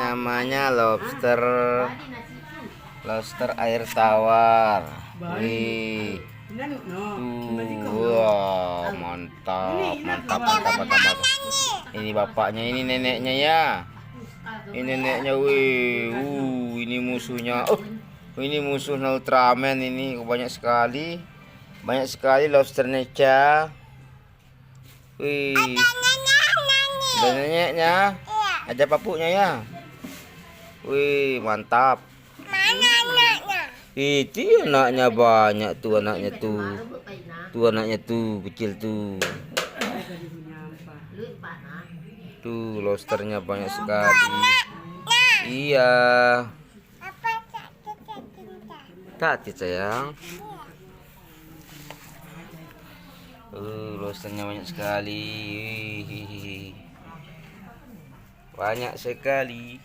namanya lobster. Lobster air tawar. Wih. Wah, mantap, mantap, mantap, mantap, mantap. Ini bapaknya, ini neneknya ya. Ini neneknya, wih. Ini musuhnya. Ini musuh Ultraman ini banyak sekali. Banyak sekali lobsternya, Ca. Wih. Ada neneknya. Ada papuknya ya. Wih, mantap. Mana anaknya? Itu anaknya banyak tuh, anaknya tuh. Tuh anaknya tuh, kecil tuh. Tuh lobsternya banyak sekali. Iya. Apa cinta? Tati sayang. Lobsternya banyak sekali. Banyak sekali.